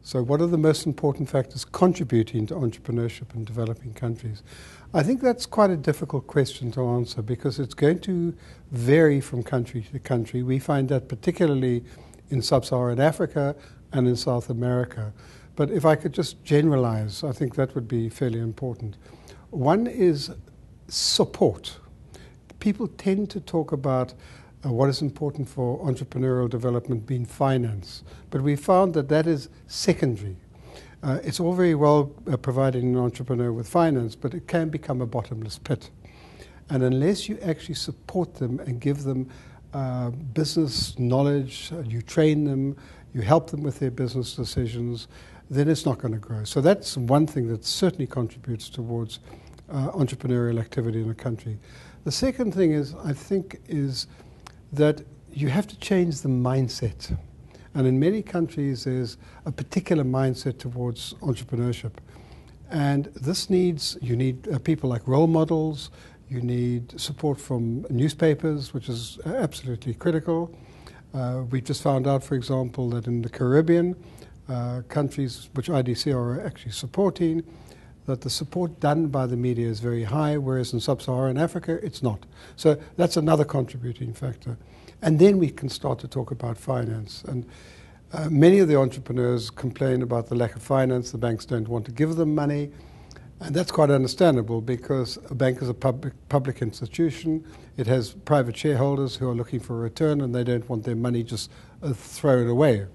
So what are the most important factors contributing to entrepreneurship in developing countries? I think that's quite a difficult question to answer because it's going to vary from country to country. We find that particularly in sub-Saharan Africa and in South America. But if I could just generalize, I think that would be fairly important. One is support. People tend to talk about what is important for entrepreneurial development being finance, but we found that that is secondary. It's all very well providing an entrepreneur with finance, but it can become a bottomless pit. And unless you actually support them and give them business knowledge, you train them, you help them with their business decisions, then it's not going to grow. So that's one thing that certainly contributes towards entrepreneurial activity in a country. The second thing is, I think, is that you have to change the mindset. And in many countries, there's a particular mindset towards entrepreneurship. And this you need people like role models, you need support from newspapers, which is absolutely critical. We just found out, for example, that in the Caribbean, countries which IDC are actually supporting, that the support done by the media is very high, whereas in sub-Saharan Africa, it's not. So that's another contributing factor. And then we can start to talk about finance. And many of the entrepreneurs complain about the lack of finance. The banks don't want to give them money. And that's quite understandable because a bank is a public institution. It has private shareholders who are looking for a return and they don't want their money just thrown away.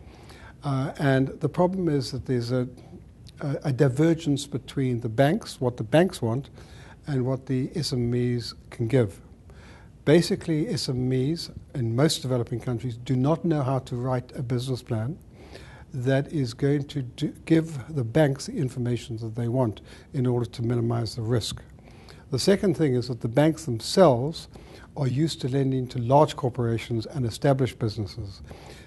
And the problem is that there's a divergence between the banks, what the banks want, and what the SMEs can give. Basically, SMEs in most developing countries do not know how to write a business plan that is going to give the banks the information that they want in order to minimize the risk. The second thing is that the banks themselves are used to lending to large corporations and established businesses.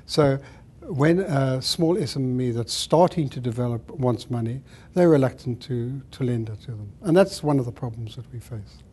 So when a small SME that's starting to develop wants money, they're reluctant to lend it to them. And that's one of the problems that we face.